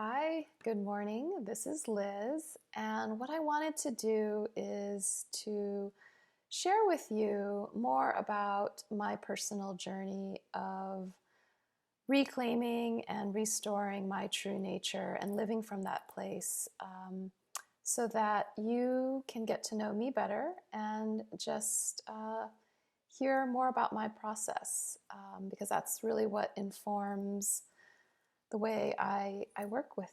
Hi, good morning. This is Liz, and what I wanted to do is to share with you more about my personal journey of reclaiming and restoring my true nature and living from that place so that you can get to know me better and just hear more about my process because that's really what informs the way I work with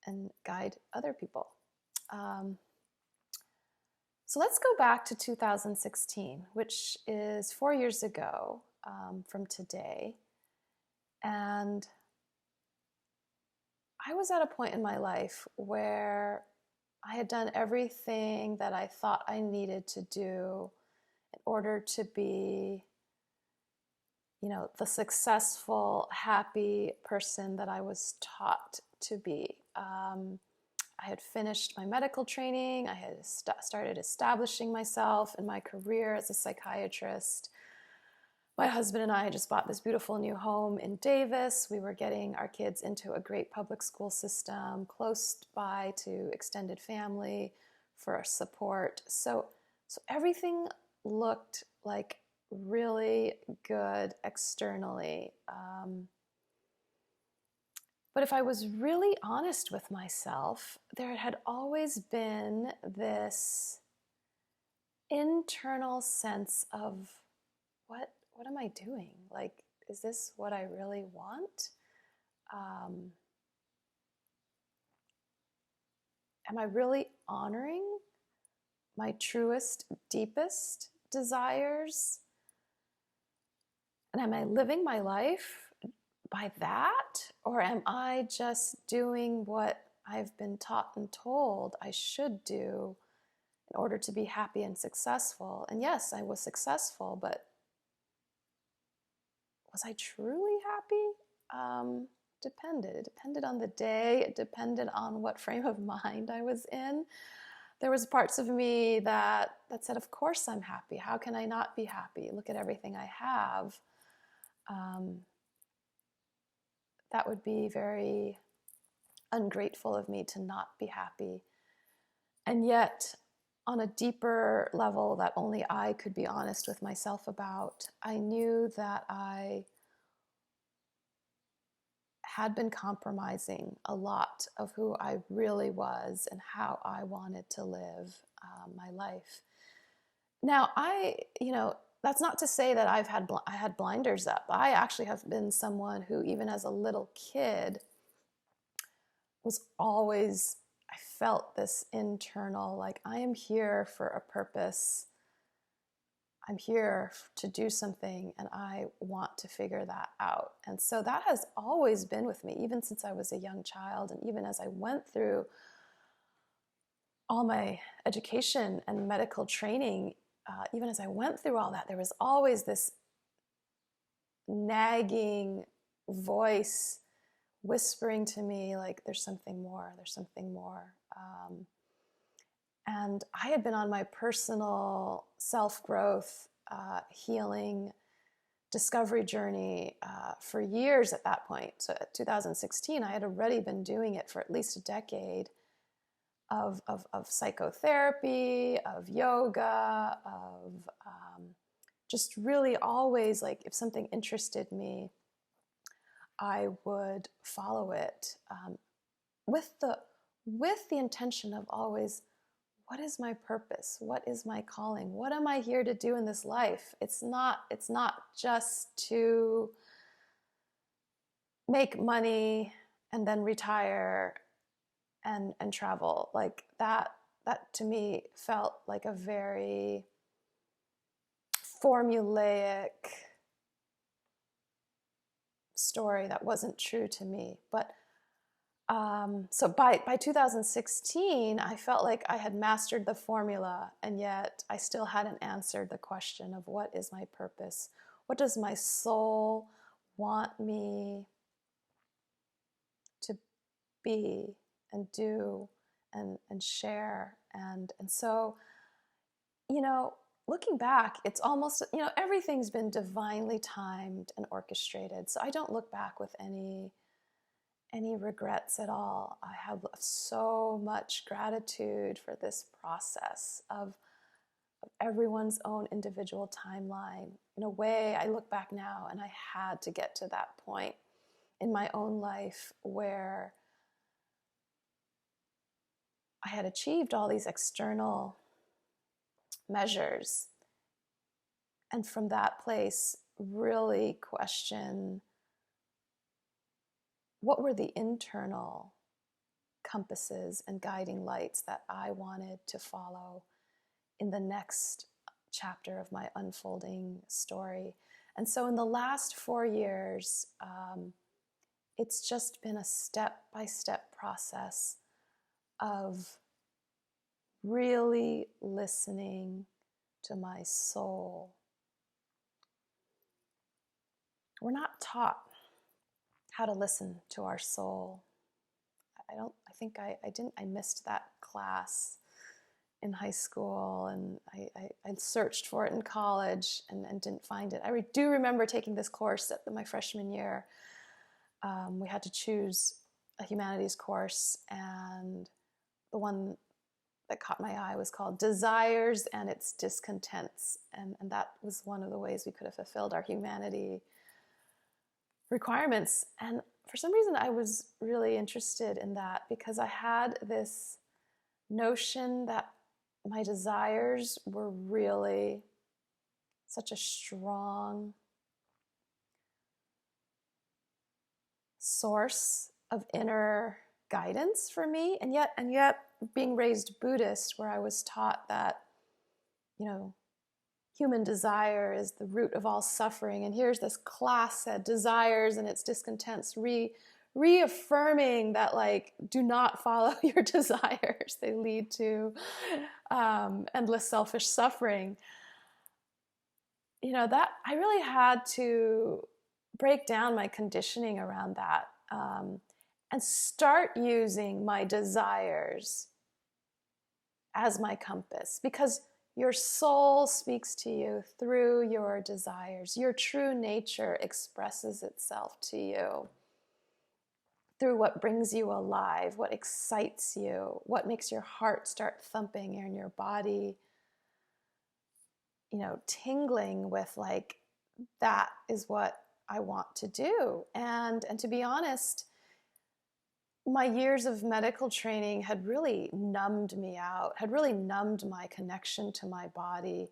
and guide other people. Um, so let's go back to 2016, which is 4 years ago from today. And I was at a point in my life where I had done everything that I thought I needed to do in order to be, the successful, happy person that I was taught to be. I had finished my medical training. I had started establishing myself in my career as a psychiatrist. My husband and I had just bought this beautiful new home in Davis. We were getting our kids into a great public school system, close by to extended family for our support. So everything looked like really good externally. But if I was really honest with myself, there had always been this internal sense of what am I doing? Like, is this what I really want? Um, am I really honoring my truest, deepest desires? And am I living my life by that? Or am I just doing what I've been taught and told I should do in order to be happy and successful? And yes, I was successful, but was I truly happy? Depended. It depended on the day. It depended on what frame of mind I was in. There was parts of me that said, of course I'm happy. How can I not be happy? Look at everything I have. Um, that would be very ungrateful of me to not be happy. And yet, on a deeper level that only I could be honest with myself about, I knew that I had been compromising a lot of who I really was and how I wanted to live my life. Now, that's not to say that I had blinders up. I actually have been someone who, even as a little kid, was always, I felt this internal, like, I am here for a purpose. I'm here to do something and I want to figure that out. And so that has always been with me, even since I was a young child. And even as I went through all my education and medical training, even as I went through all that, there was always this nagging voice whispering to me, like, there's something more, there's something more. And I had been on my personal self-growth, healing, discovery journey for years at that point. So at 2016, I had already been doing it for at least a decade of psychotherapy, of yoga, of just really always, like, if something interested me, I would follow it with the intention of always, what is my purpose? What is my calling? What am I here to do in this life? It's not just to make money and then retire and travel. Like that to me felt like a very formulaic story that wasn't true to me. But so by 2016, I felt like I had mastered the formula, and yet I still hadn't answered the question of, what is my purpose? What does my soul want me to be and do and share? And so, you know, looking back, it's almost, everything's been divinely timed and orchestrated. So I don't look back with any regrets at all. I have so much gratitude for this process of everyone's own individual timeline. In a way, I look back now and I had to get to that point in my own life where I had achieved all these external measures. And from that place, really question what were the internal compasses and guiding lights that I wanted to follow in the next chapter of my unfolding story. And so in the last 4 years, it's just been a step-by-step process of really listening to my soul. We're not taught how to listen to our soul. I missed that class in high school, and I searched for it in college and didn't find it. I do remember taking this course at my freshman year. We had to choose a humanities course, and the one that caught my eye was called Desires and Its Discontents, and that was one of the ways we could have fulfilled our humanity requirements. And for some reason, I was really interested in that because I had this notion that my desires were really such a strong source of inner guidance for me. And yet being raised Buddhist, where I was taught that, human desire is the root of all suffering. And here's this class that desires and its discontents, reaffirming that, do not follow your desires. They lead to endless selfish suffering. That I really had to break down my conditioning around that and start using my desires as my compass, because your soul speaks to you through your desires. Your true nature expresses itself to you through what brings you alive, what excites you, what makes your heart start thumping and your body, tingling with that is what I want to do. And to be honest, my years of medical training had really numbed me out, had really numbed my connection to my body.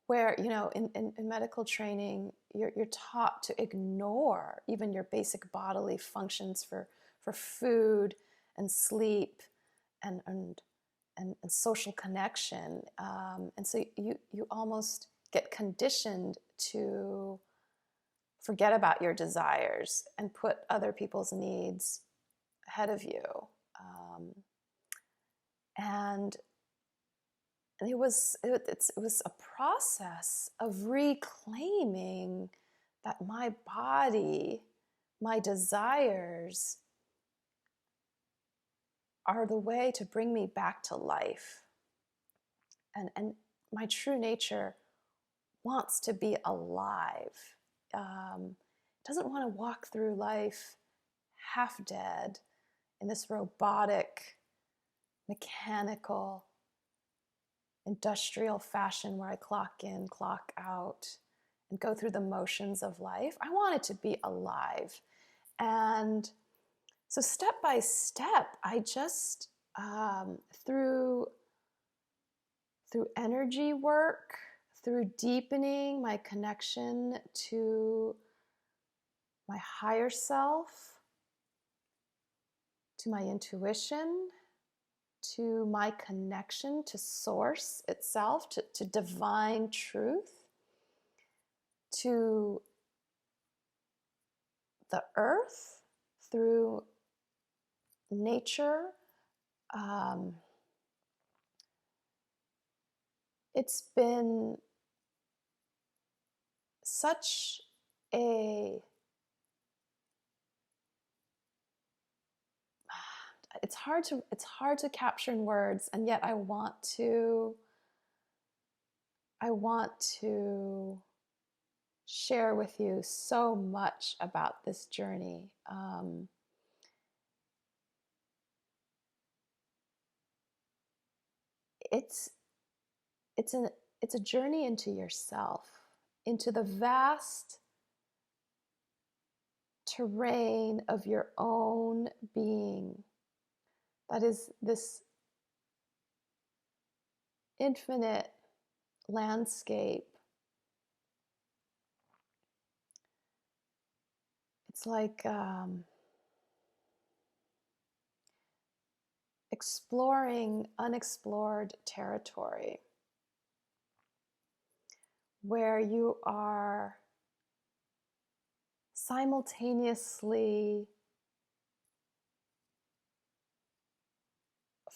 Where, in medical training, you're taught to ignore even your basic bodily functions for food and sleep and social connection. And so you almost get conditioned to forget about your desires and put other people's needs ahead of you. And it was a process of reclaiming that my body, my desires are the way to bring me back to life. And my true nature wants to be alive. Doesn't want to walk through life half dead in this robotic, mechanical, industrial fashion where I clock in, clock out, and go through the motions of life. I want it to be alive. And so step by step, I just, through energy work, through deepening my connection to my higher self, to my intuition, to my connection to source itself, to divine truth, to the earth, through nature. It's been such a it's hard to capture in words, and yet I want to share with you so much about this journey. It's it's an it's a journey into yourself, into the vast terrain of your own being. That is this infinite landscape. It's like exploring unexplored territory where you are simultaneously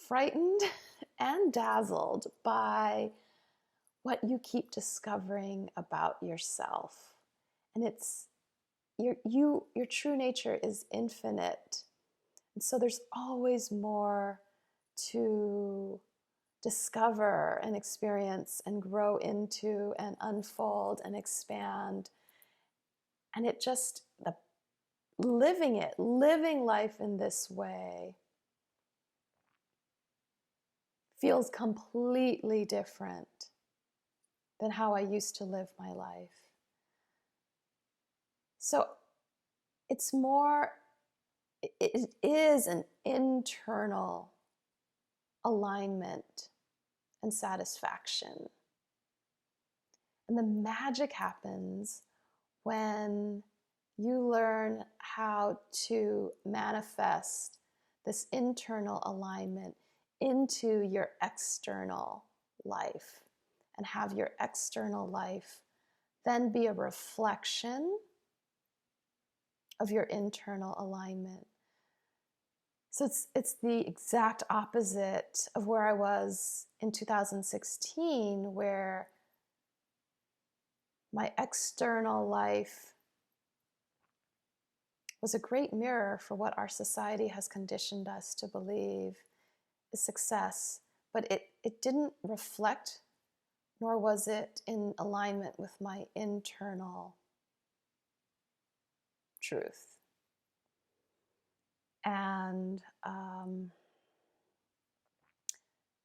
frightened and dazzled by what you keep discovering about yourself. And it's your true nature is infinite. And so there's always more to discover and experience and grow into and unfold and expand. And it just, living life in this way feels completely different than how I used to live my life. So it's more, it is an internal alignment and satisfaction. And the magic happens when you learn how to manifest this internal alignment into your external life, and have your external life then be a reflection of your internal alignment. So it's the exact opposite of where I was in 2016, where my external life was a great mirror for what our society has conditioned us to believe is success, but it didn't reflect, nor was it in alignment with my internal truth. And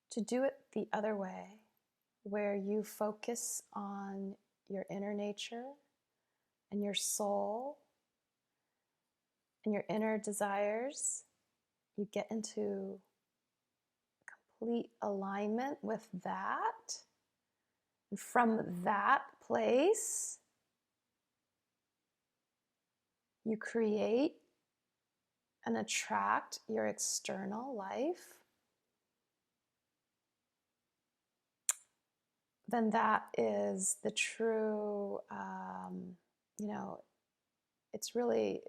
to do it the other way, where you focus on your inner nature and your soul and your inner desires, you get into complete alignment with that. And from that place, you create and attract your external life. Then that is the true, it's really,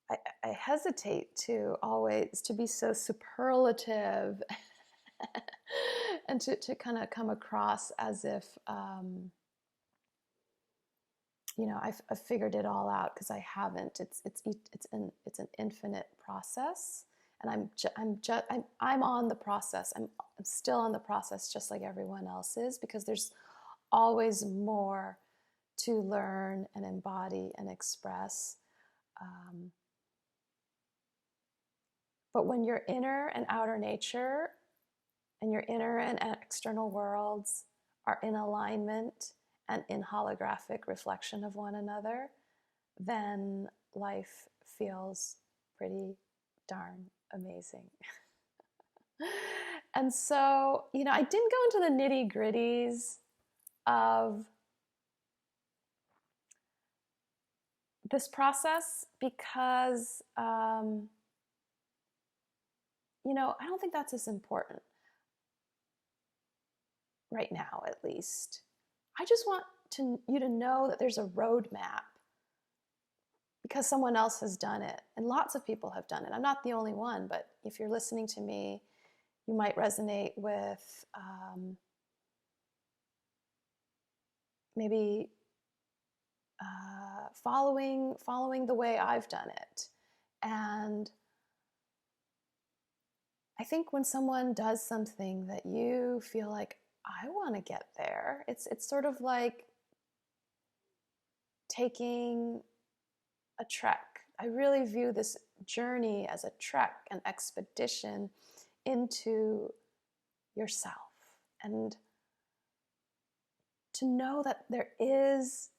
I hesitate to always to be so superlative and to kind of come across as if, I've figured it all out, because I haven't. It's an infinite process, and I'm on the process. I'm still on the process, just like everyone else is, because there's always more to learn and embody and express. But when your inner and outer nature and your inner and external worlds are in alignment and in holographic reflection of one another, then life feels pretty darn amazing. And so, I didn't go into the nitty-gritties of this process because, I don't think that's as important right now, at least. I just want you to know that there's a roadmap, because someone else has done it, and lots of people have done it. I'm not the only one, but if you're listening to me, you might resonate with maybe following the way I've done it. And I think when someone does something that you feel like, I want to get there. It's sort of like taking a trek. I really view this journey as a trek, an expedition into yourself. And to know that there is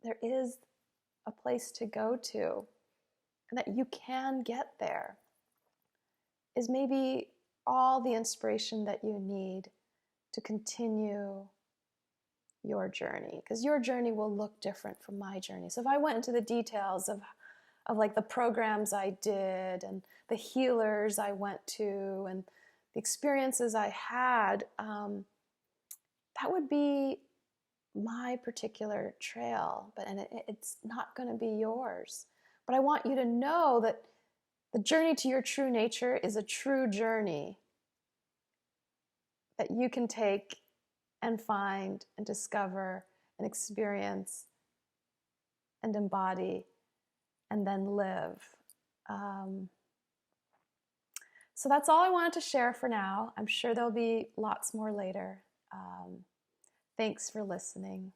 a place to go to and that you can get there is maybe all the inspiration that you need to continue your journey, because your journey will look different from my journey. So if I went into the details of like the programs I did and the healers I went to and the experiences I had, that would be my particular trail, and it's not going to be yours. But I want you to know that the journey to your true nature is a true journey that you can take and find and discover and experience and embody and then live. So that's all I wanted to share for now. I'm sure there'll be lots more later. Thanks for listening.